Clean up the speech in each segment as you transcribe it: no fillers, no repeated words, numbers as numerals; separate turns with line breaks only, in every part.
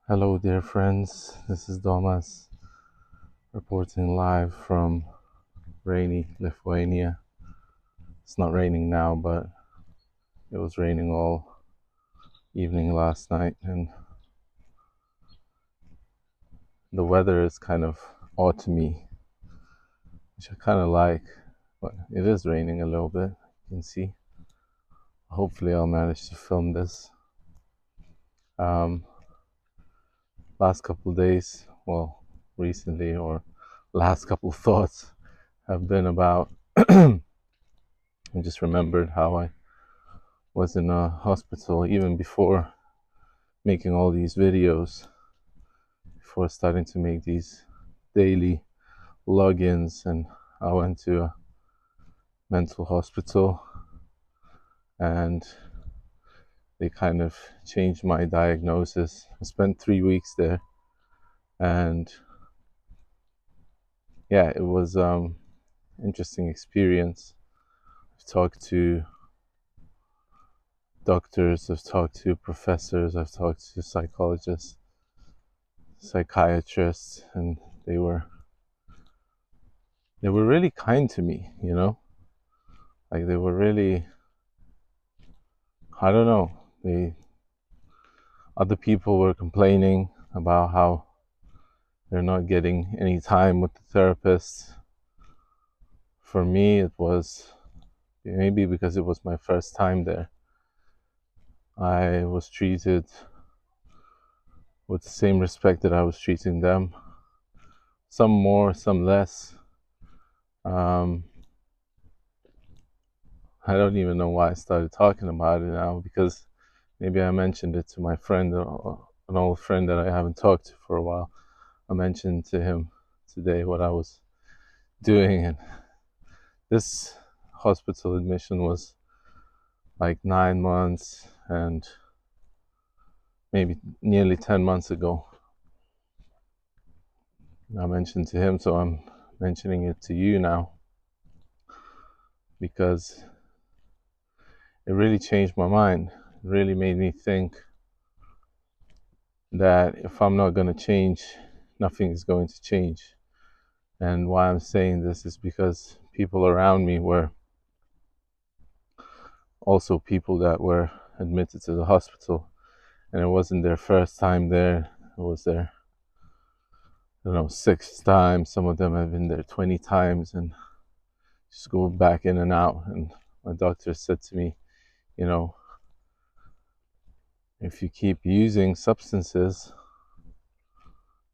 Hello, dear friends. This is Domas reporting live from rainy Lithuania. It's not raining now, but it was raining all evening last night, and the weather is kind of autumny, which I kind of like, but it is raining a little bit. You can see. Hopefully, I'll manage to film this. Last couple of days, well, recently, or last couple of thoughts have been about. I just remembered how I was in a hospital even before making all these videos, before starting to make these daily logins, and I went to a mental hospital and they kind of changed my diagnosis. I spent 3 weeks there, and yeah, it was interesting experience. I've talked to doctors, I've talked to professors, I've talked to psychologists, psychiatrists, and they were really kind to me, like they were really, I don't know, other people were complaining about how they're not getting any time with the therapist. For me, it was maybe because it was my first time there, I was treated with the same respect that I was treating them, some more, some less. I don't even know why I started talking about it now, because maybe I mentioned it to my friend, an old friend that I haven't talked to for a while. I mentioned to him today what I was doing, and this hospital admission was like 9 months and maybe nearly 10 months ago. I mentioned to him, so I'm mentioning it to you now, because it really changed my mind. It really made me think that if I'm not going to change, nothing is going to change. And why I'm saying this is because people around me were also people that were admitted to the hospital, and it wasn't their first time there. It was their, I don't know, sixth time. Some of them have been there 20 times and just go back in and out. And my doctor said to me, if you keep using substances,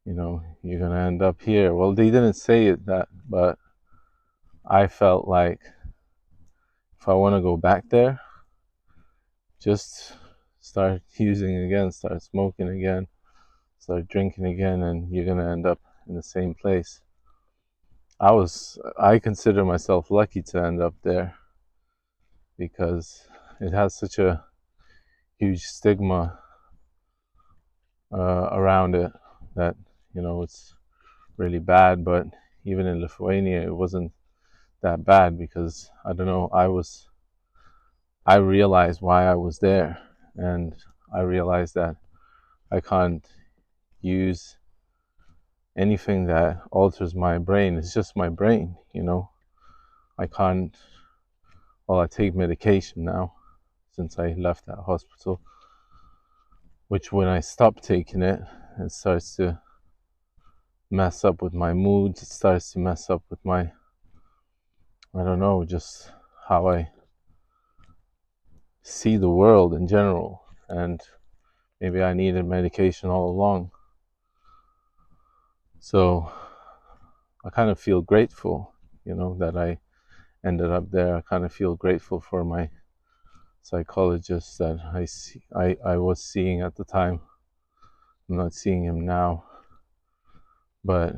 you're going to end up here. Well, they didn't say it that, but I felt like if I want to go back there, just start using again, start smoking again, start drinking again, and you're going to end up in the same place. I consider myself lucky to end up there, because it has such a huge stigma around it that, it's really bad. But even in Lithuania, it wasn't that bad, because I don't know, I realized why I was there, and I realized that I can't use anything that alters my brain. It's just my brain, I can't, well, I take medication now since I left that hospital, which when I stop taking it, it starts to mess up with my moods. It starts to mess up with my, I don't know, just how I see the world in general. And maybe I needed medication all along. So I kind of feel grateful, that I ended up there. I kind of feel grateful for my psychologist that I was seeing at the time. I'm not seeing him now, but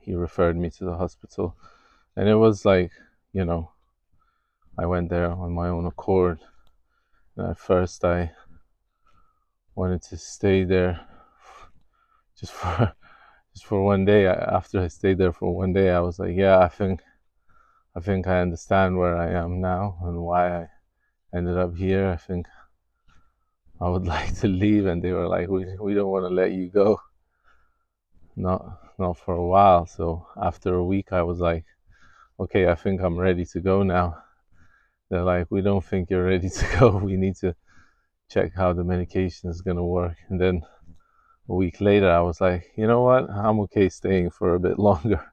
he referred me to the hospital. And it was like, I went there on my own accord. And at first I wanted to stay there just for one day. After I stayed there for one day, I was like, yeah, I think I understand where I am now and why I ended up here. I think I would like to leave, and they were like, we don't want to let you go, not for a while. So after a week, I was like, okay, I think I'm ready to go now. They're like, we don't think you're ready to go. We need to check how the medication is going to work. And then a week later, I was like, you know what? I'm okay staying for a bit longer.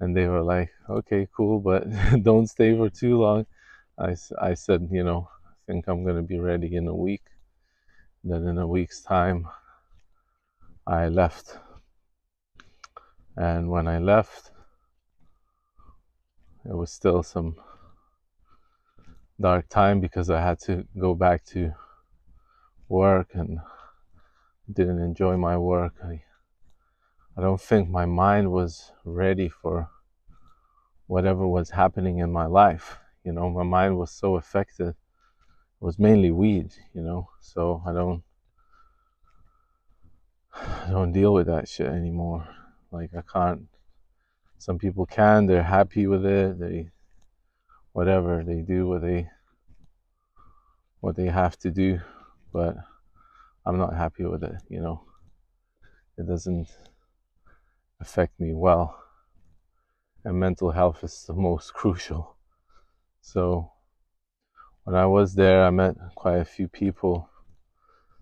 And they were like, okay, cool, but don't stay for too long. I said, I think I'm going to be ready in a week. Then in a week's time, I left. And when I left, it was still some dark time because I had to go back to work and didn't enjoy my work. I don't think my mind was ready for whatever was happening in my life. My mind was so affected. It was mainly weed, so I don't deal with that shit anymore. Like, I can't. Some people can, they're happy with it, they do what they have to do, but I'm not happy with it. It doesn't affect me well, and mental health is the most crucial. So when I was there, I met quite a few people.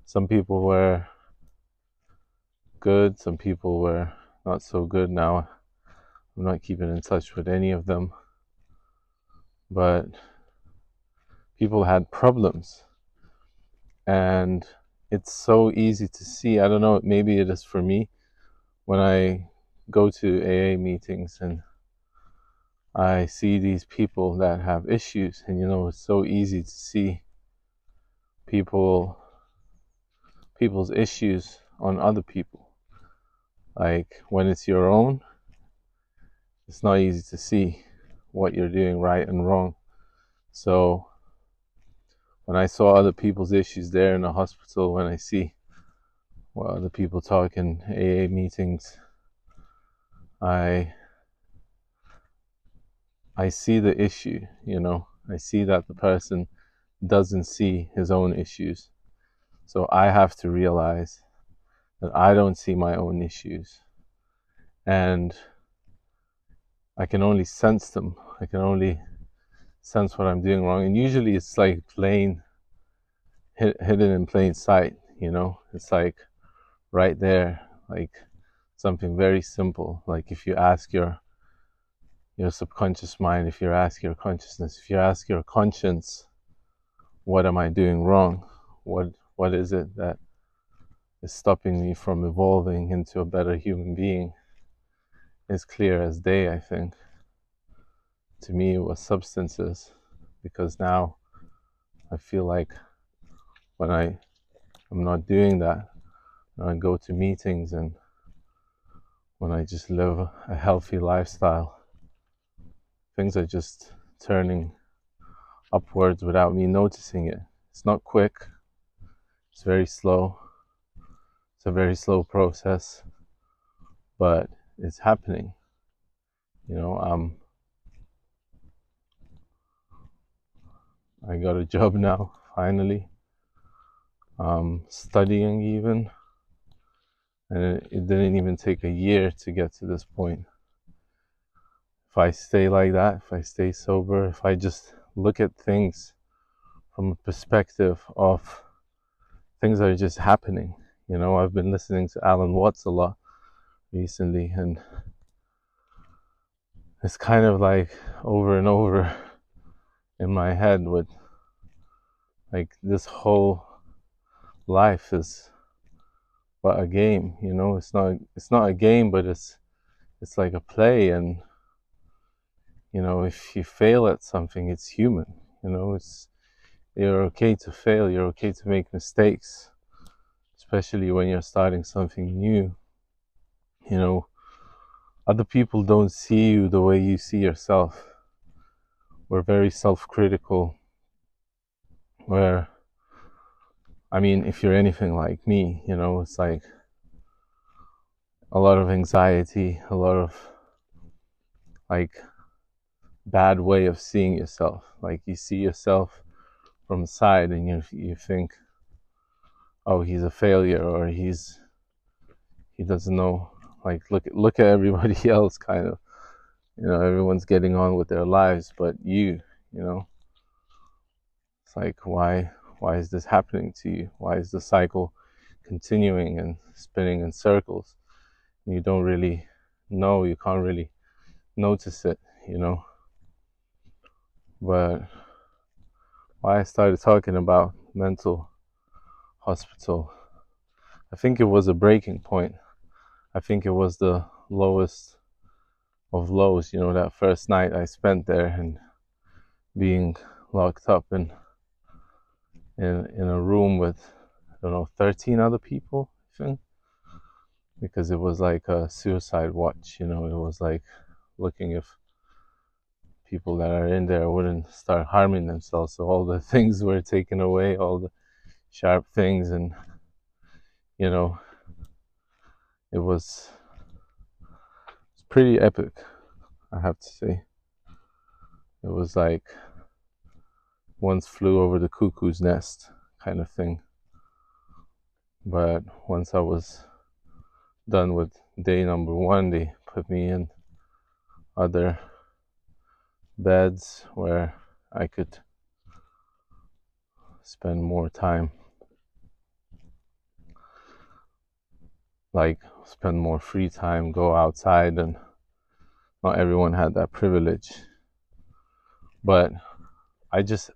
Some people were good, some people were not so good. Now I'm not keeping in touch with any of them, but people had problems, and it's so easy to see. I don't know, maybe it is for me, when I go to AA meetings and I see these people that have issues, and it's so easy to see people's issues on other people. Like, when it's your own, it's not easy to see what you're doing right and wrong. So when I saw other people's issues there in the hospital, when I see what other people talk in AA meetings, I see the issue. I see that the person doesn't see his own issues. So I have to realize that I don't see my own issues, and I can only sense them. I can only sense what I'm doing wrong, and usually it's like hidden in plain sight. It's like right there, like something very simple. Like, if you ask your subconscious mind, if you ask your consciousness, if you ask your conscience, what am I doing wrong? What is it that is stopping me from evolving into a better human being? It's clear as day, I think. To me, it was substances, because now I feel like when I'm not doing that, when I go to meetings and when I just live a healthy lifestyle, things are just turning upwards without me noticing it. It's not quick, it's very slow. It's a very slow process, but it's happening. I got a job now, finally. Studying even, and it didn't even take a year to get to this point. If I stay like that, if I stay sober, if I just look at things from a perspective of things that are just happening. I've been listening to Alan Watts a lot recently, and it's kind of like over and over in my head with, like, this whole life is but a game. It's not a game, but it's like a play. And if you fail at something, it's human. You're okay to fail, you're okay to make mistakes, especially when you're starting something new. Other people don't see you the way you see yourself. We're very self-critical. If you're anything like me, it's like a lot of anxiety, a lot of like bad way of seeing yourself. Like, you see yourself from the side and you think, oh, he's a failure, or he doesn't know. Like, look at everybody else, kind of. Everyone's getting on with their lives, but you know, it's like, why is this happening to you? Why is the cycle continuing and spinning in circles? And you don't really know, you can't really notice it, But why I started talking about mental hospital, I think it was a breaking point. I think it was the lowest of lows, that first night I spent there and being locked up in a room with, I don't know, 13 other people, I think, because it was like a suicide watch. It was like looking if people that are in there wouldn't start harming themselves. So all the things were taken away, all the sharp things, and it was pretty epic, I have to say. It was like once flew over the cuckoo's nest kind of thing. But once I was done with day number 1, they put me in other beds where I could spend more time, like spend more free time, go outside, and not everyone had that privilege. But I just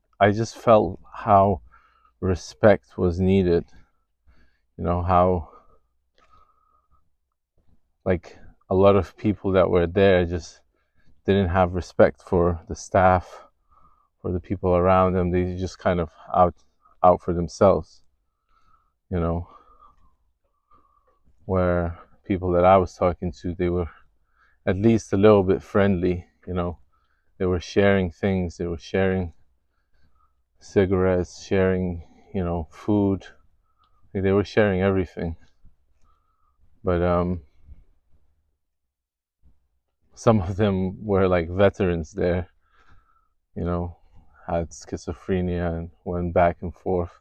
felt how respect was needed, how like a lot of people that were there just didn't have respect for the staff, for the people around them. They just kind of out for themselves, where people that I was talking to, they were at least a little bit friendly, they were sharing things, they were sharing cigarettes, sharing, food, they were sharing everything. But some of them were like veterans there, had schizophrenia and went back and forth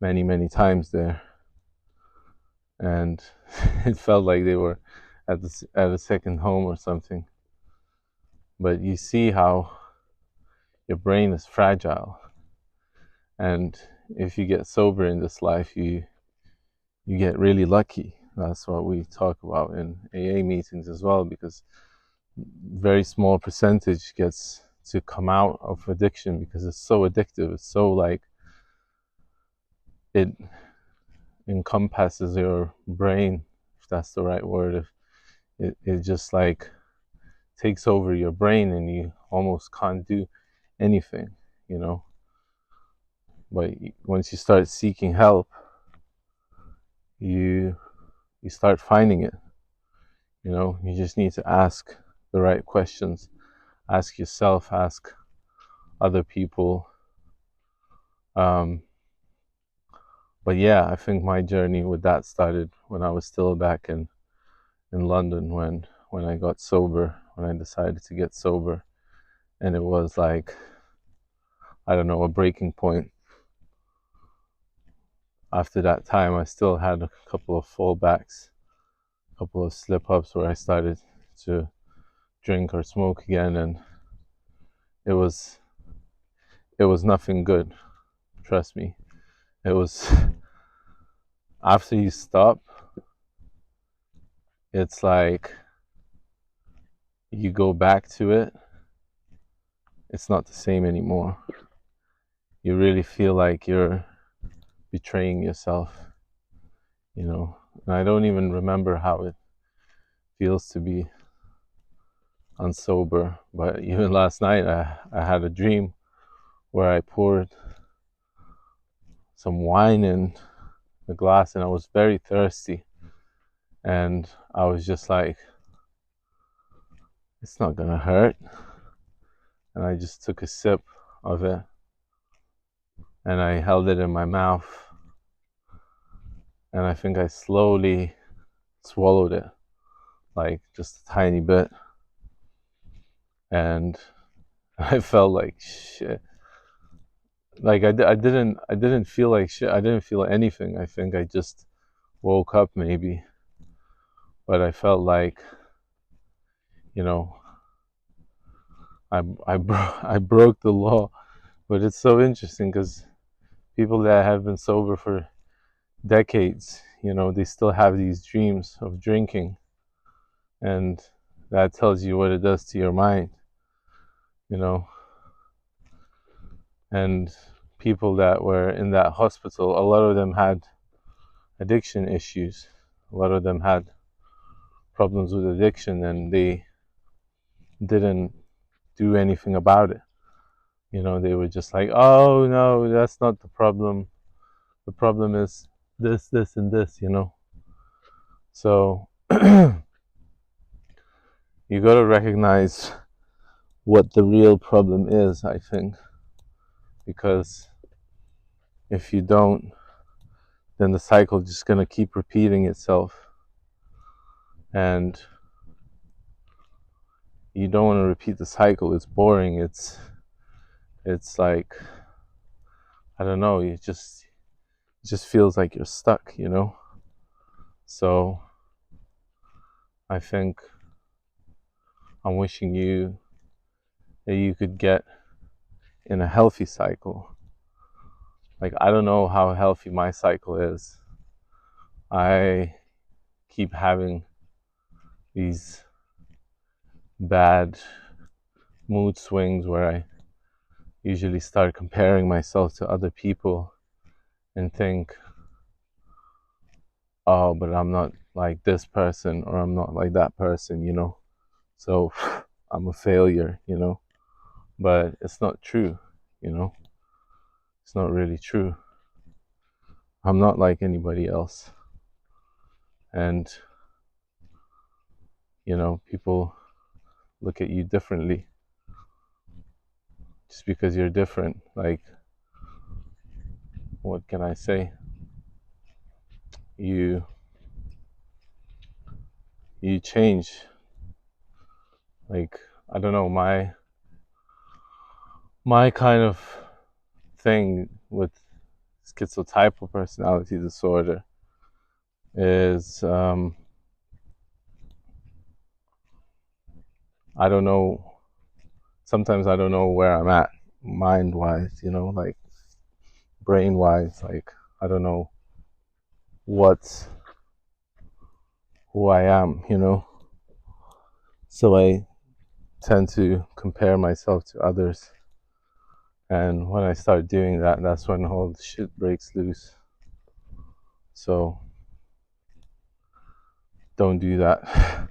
many times there, and it felt like they were at a second home or something. But you see how your brain is fragile, and if you get sober in this life, you get really lucky. That's what we talk about in AA meetings as well, because very small percentage gets to come out of addiction because it's so addictive. It's so like it encompasses your brain, if that's the right word. If it just like takes over your brain and you almost can't do anything, But once you start seeking help, you start finding it. You just need to ask the right questions. Ask yourself, ask other people. But yeah, I think my journey with that started when I was still back in London, when I got sober, when I decided to get sober. And it was like, I don't know, a breaking point. After that time, I still had a couple of fallbacks, a couple of slip-ups where I started to drink or smoke again, and it was nothing good. Trust me. It was after you stop, it's like you go back to it, it's not the same anymore. You really feel like you're betraying yourself, And I don't even remember how it feels to be unsober, but even last night I had a dream where I poured some wine in the glass and I was very thirsty, and I was just like, it's not gonna hurt, and I just took a sip of it and I held it in my mouth, and I think I slowly swallowed it, like just a tiny bit, and I felt like shit. like I didn't feel like shit. I didn't feel anything. I think I just woke up maybe, but I felt like, you know, I broke the law. But it's so interesting because people that have been sober for decades, you know, they still have these dreams of drinking, and that tells you what it does to your mind, you know. And people that were in that hospital, a lot of them had addiction issues. A lot of them had problems with addiction, and they didn't do anything about it. You know, they were just like, oh no, that's not the problem. The problem is this, and this, you know. So you got to recognize what the real problem is, I think, because if you don't, then the cycle is just going to keep repeating itself, and you don't want to repeat the cycle. It's boring. It's like, I don't know, it just feels like you're stuck, you know. So I think I'm wishing you that you could get in a healthy cycle. Like, I don't know how healthy my cycle is. I keep having these bad mood swings where I usually start comparing myself to other people and think, oh, but I'm not like this person, or I'm not like that person, you know. So I'm a failure, you know. But it's not true, you know. It's not really true. I'm not like anybody else. And, you know, people look at you differently just because you're different. Like, what can I say? You change. Like, I don't know, my kind of thing with schizotypal personality disorder is, I don't know, sometimes I don't know where I'm at mind wise, you know, like brain wise. Like, I don't know who I am, you know. So I tend to compare myself to others, and when I start doing that, that's when all the shit breaks loose. So don't do that.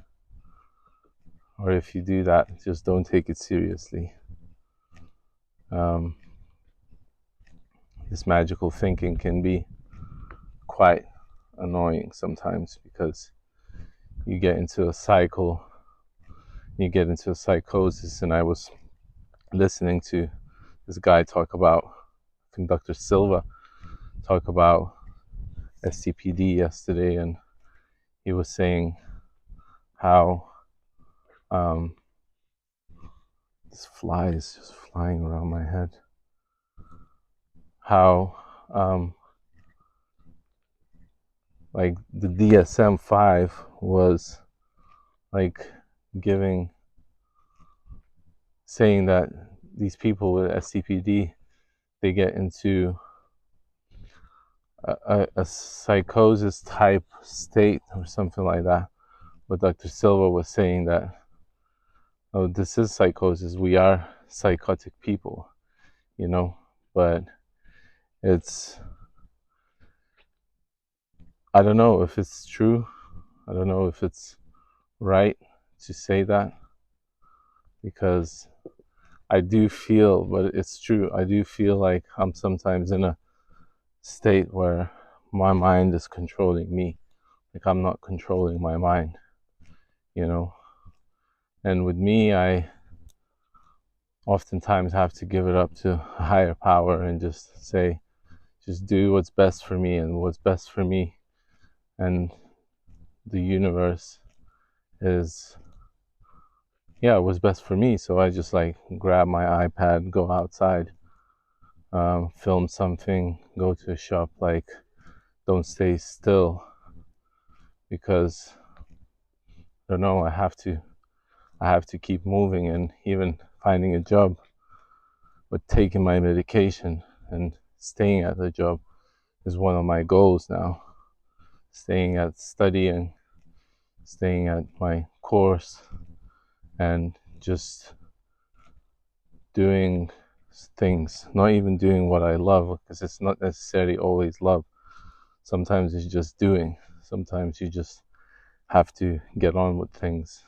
Or if you do that, just don't take it seriously. This magical thinking can be quite annoying sometimes, because you get into a cycle, you get into a psychosis. And I was listening to this guy talk about, I think Dr. Silva, talk about stpd yesterday, and he was saying how this fly is just flying around my head, how like the DSM-5 was like saying that these people with stpd, they get into a psychosis type state or something like that. But Dr. Silva was saying that, oh, this is psychosis. We are psychotic people, you know. But it's, I don't know if it's true. I don't know if it's right to say that, because I do feel, but it's true, I do feel like I'm sometimes in a state where my mind is controlling me. Like, I'm not controlling my mind, you know. And with me, I oftentimes have to give it up to a higher power and just say, just do what's best for me. And what's best for me and the universe is, yeah, what's best for me. So I just like grab my iPad, go outside, film something, go to a shop, like don't stay still, because I don't know, I have to keep moving. And even finding a job, but taking my medication and staying at the job is one of my goals now. Studying, staying at my course, and just doing things, not even doing what I love, because it's not necessarily always love. Sometimes it's just doing. Sometimes you just have to get on with things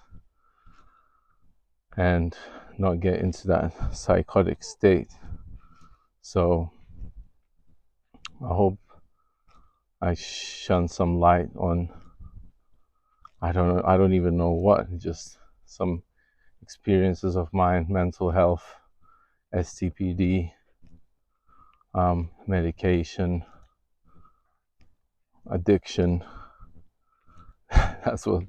and not get into that psychotic state. So I hope I shone some light on, I don't even know what, just some experiences of mine: mental health, stpd, medication, addiction. That's what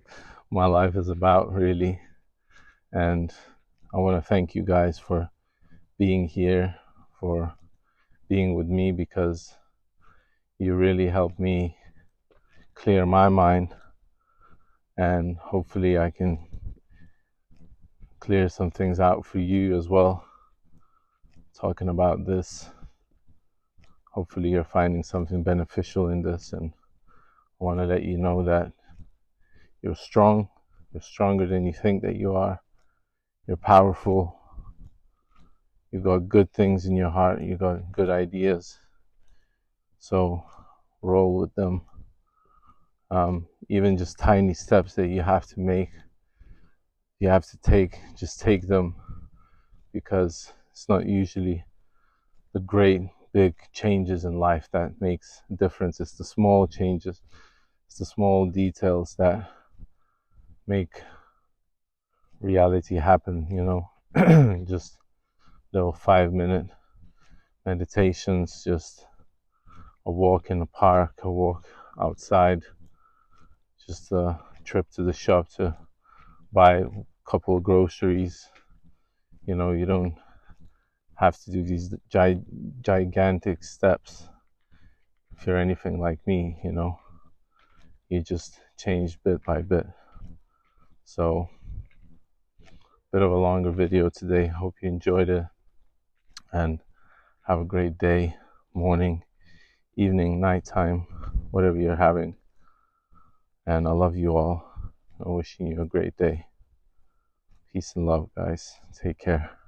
my life is about, really. And I want to thank you guys for being here, for being with me, because you really helped me clear my mind, and hopefully I can clear some things out for you as well, talking about this. Hopefully you're finding something beneficial in this, and I want to let you know that you're strong. You're stronger than you think that you are. You're powerful. You got good things in your heart. You got good ideas. So roll with them. Even just tiny steps that you have to make, you have to take, just take them, because it's not usually the great big changes in life that makes a difference. It's the small changes, it's the small details that make reality happen, just little 5-minute meditations, just a walk in the park, a walk outside, just a trip to the shop to buy a couple of groceries. You don't have to do these gigantic steps. If you're anything like me, you just change bit by bit. So, bit of a longer video today. Hope you enjoyed it, and have a great day, morning, evening, nighttime, whatever you're having. And I love you all. I'm wishing you a great day. Peace and love, guys. Take care.